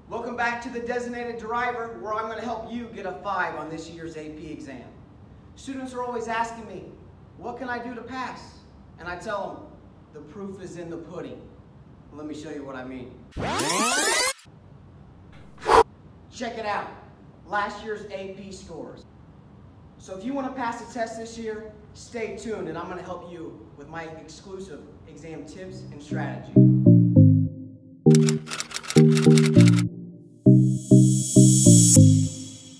Welcome back to the Designated Driver, where I'm going to help you get a 5 on this year's AP exam. Students are always asking me, what can I do to pass? And I tell them, the proof is in the pudding. Let me show you what I mean. Check it out, last year's AP scores. So if you want to pass the test this year, stay tuned and I'm going to help you with my exclusive exam tips and strategy.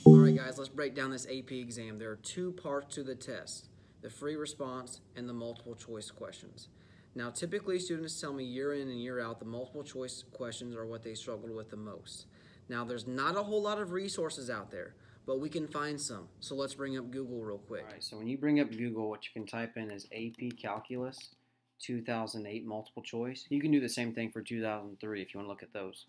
Alright guys, let's break down this AP exam. There are two parts to the test, the free response and the multiple choice questions. Now typically students tell me year in and year out the multiple choice questions are what they struggle with the most. Now there's not a whole lot of resources out there, but we can find some. So let's bring up Google real quick. Alright, so when you bring up Google, what you can type in is AP Calculus 2008 multiple choice. You can do the same thing for 2003 if you want to look at those.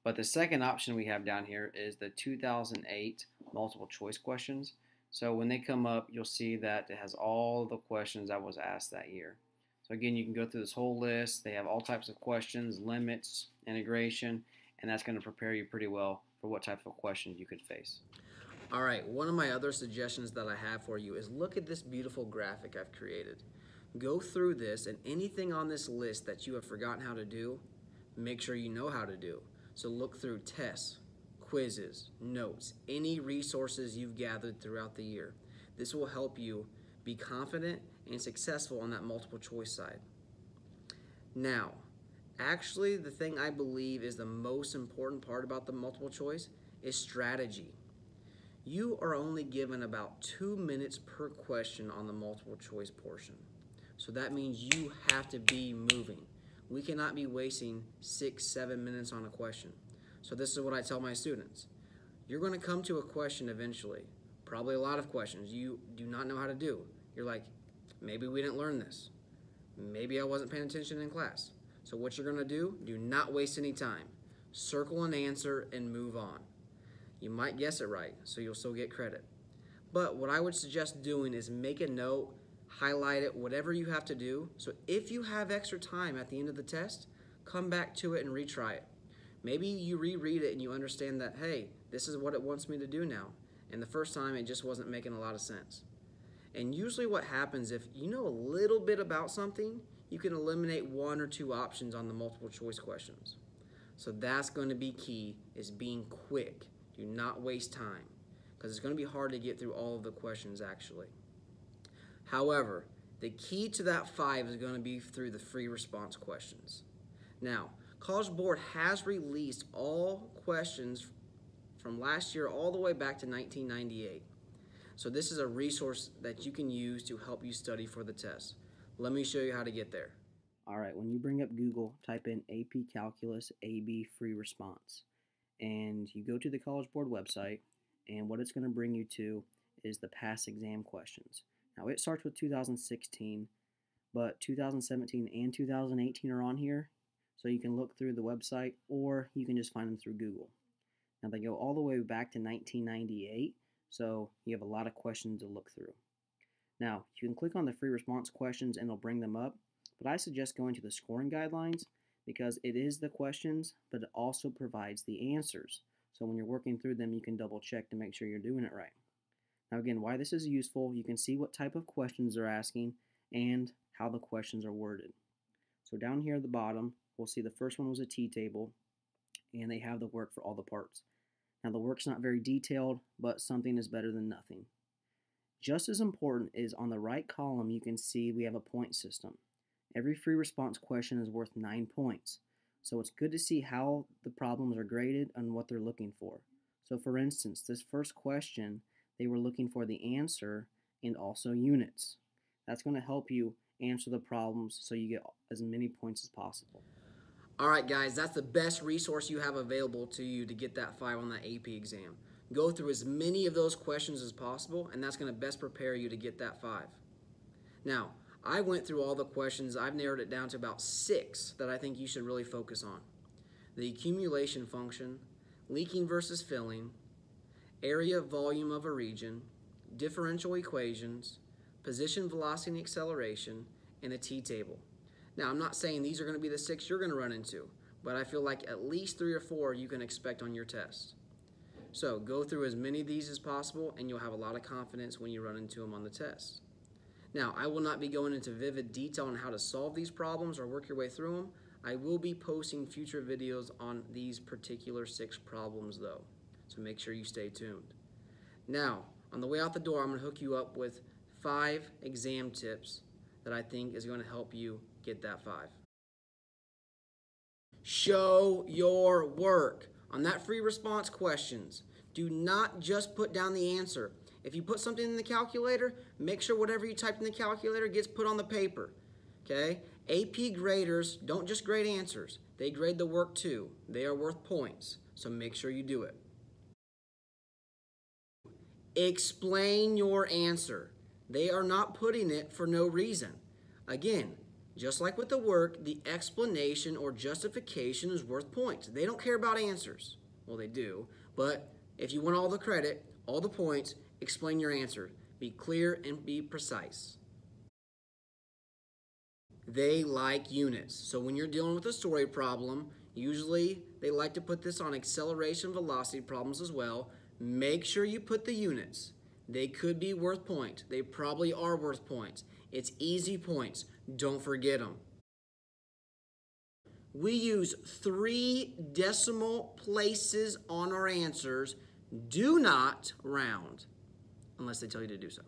But the second option we have down here is the 2008 multiple choice questions. So when they come up, you'll see that it has all the questions that was asked that year. So again, you can go through this whole list. They have all types of questions, limits, integration, and that's going to prepare you pretty well for what type of questions you could face. All right, one of my other suggestions that I have for you is look at this beautiful graphic I've created. Go through this, and anything on this list that you have forgotten how to do, make sure you know how to do. So look through tests, quizzes, notes, any resources you've gathered throughout the year. This will help you be confident and successful on that multiple choice side. Now, actually the thing I believe is the most important part about the multiple choice is strategy. You are only given about 2 minutes per question on the multiple choice portion. So that means you have to be moving. We cannot be wasting 6-7 minutes on a question. So this is what I tell my students. You're going to come to a question eventually, probably a lot of questions you do not know how to do. You're like, maybe we didn't learn this. Maybe I wasn't paying attention in class. So what you're going to do not waste any time. Circle an answer and move on. You might guess it right, so you'll still get credit. But what I would suggest doing is make a note, highlight it, whatever you have to do. So if you have extra time at the end of the test, come back to it and retry it. Maybe you reread it and you understand that, hey, this is what it wants me to do now. And the first time it just wasn't making a lot of sense. And usually what happens, if you know a little bit about something, you can eliminate 1 or 2 options on the multiple choice questions. So that's going to be key, is being quick. Do not waste time, because it's going to be hard to get through all of the questions actually. However, the key to that 5 is going to be through the free response questions. Now, College Board has released all questions from last year all the way back to 1998. So this is a resource that you can use to help you study for the test. Let me show you how to get there. Alright, when you bring up Google, type in AP Calculus AB free response. And you go to the College Board website, and what it's going to bring you to is the past exam questions. Now it starts with 2016, but 2017 and 2018 are on here, so you can look through the website or you can just find them through Google. Now they go all the way back to 1998, so you have a lot of questions to look through. Now you can click on the free response questions and it'll bring them up, but I suggest going to the scoring guidelines because it is the questions, but it also provides the answers. So when you're working through them, you can double check to make sure you're doing it right. Now again, why this is useful, you can see what type of questions they're asking and how the questions are worded. So down here at the bottom, we'll see the first one was a T-table, and they have the work for all the parts. Now the work's not very detailed, but something is better than nothing. Just as important is on the right column, you can see we have a point system. Every free response question is worth 9 points. So it's good to see how the problems are graded and what they're looking for. So for instance, this first question, they were looking for the answer and also units. That's going to help you answer the problems so you get as many points as possible. Alright guys, that's the best resource you have available to you to get that 5 on that AP exam. Go through as many of those questions as possible, and that's going to best prepare you to get that 5. Now, I went through all the questions. I've narrowed it down to about 6 that I think you should really focus on. The accumulation function, leaking versus filling, area volume of a region, differential equations, position, velocity, and acceleration, and the T-table. Now, I'm not saying these are going to be the 6 you're going to run into, but I feel like at least 3 or 4 you can expect on your test. So go through as many of these as possible and you'll have a lot of confidence when you run into them on the test. Now, I will not be going into vivid detail on how to solve these problems or work your way through them. I will be posting future videos on these particular 6 problems though, so make sure you stay tuned. Now, on the way out the door, I'm going to hook you up with 5 exam tips that I think is going to help you get that 5. Show your work. On that free response questions, do not just put down the answer. If you put something in the calculator, make sure whatever you typed in the calculator gets put on the paper. Okay? AP graders don't just grade answers. They grade the work too. They are worth points, so make sure you do it. Explain your answer. They are not putting it for no reason. Again, just like with the work, the explanation or justification is worth points. They don't care about answers. Well, they do, but if you want all the credit, all the points, explain your answer. Be clear and be precise. They like units. So when you're dealing with a story problem, usually they like to put this on acceleration velocity problems as well. Make sure you put the units. They could be worth points. They probably are worth points. It's easy points. Don't forget them. We use 3 decimal places on our answers. Do not round unless they tell you to do so.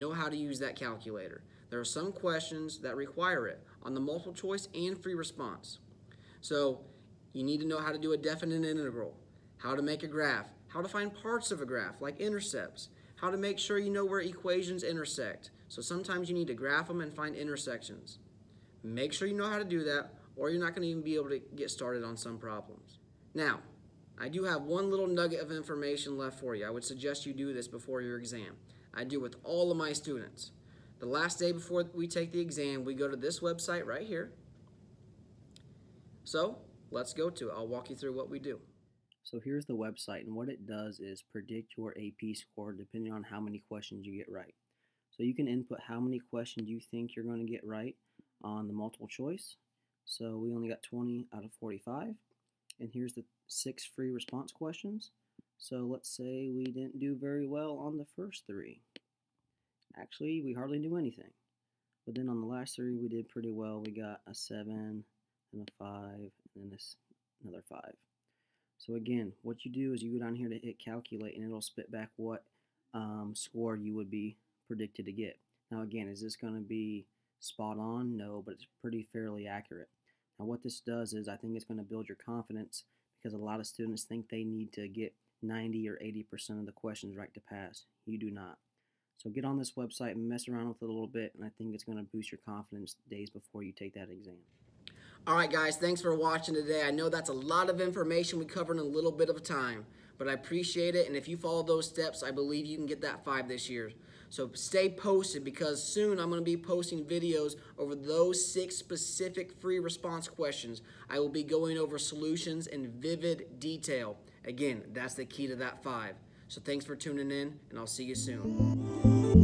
Know how to use that calculator. There are some questions that require it on the multiple choice and free response. So you need to know how to do a definite integral, how to make a graph, how to find parts of a graph like intercepts, how to make sure you know where equations intersect. So sometimes you need to graph them and find intersections. Make sure you know how to do that, or you're not going to even be able to get started on some problems. Now, I do have one little nugget of information left for you. I would suggest you do this before your exam. I do with all of my students. The last day before we take the exam, we go to this website right here. So let's go to it. I'll walk you through what we do. So here's the website, and what it does is predict your AP score depending on how many questions you get right. So you can input how many questions you think you're going to get right on the multiple choice. So we only got 20 out of 45. And here's the 6 free response questions. So let's say we didn't do very well on the first 3. Actually, we hardly knew anything. But then on the last 3, we did pretty well. We got a 7, and a 5, and then another 5. So again, what you do is you go down here to hit calculate, and it'll spit back what score you would be predicted to get. Now again, is this going to be spot on? No, but it's pretty fairly accurate. Now what this does is I think it's going to build your confidence, because a lot of students think they need to get 90 or 80% of the questions right to pass. You do not. So get on this website and mess around with it a little bit, and I think it's going to boost your confidence days before you take that exam. All right, guys, thanks for watching today. I know that's a lot of information we covered in a little bit of time, but I appreciate it, and if you follow those steps, I believe you can get that 5 this year. So stay posted, because soon I'm going to be posting videos over those 6 specific free response questions. I will be going over solutions in vivid detail. Again, that's the key to that 5. So thanks for tuning in, and I'll see you soon.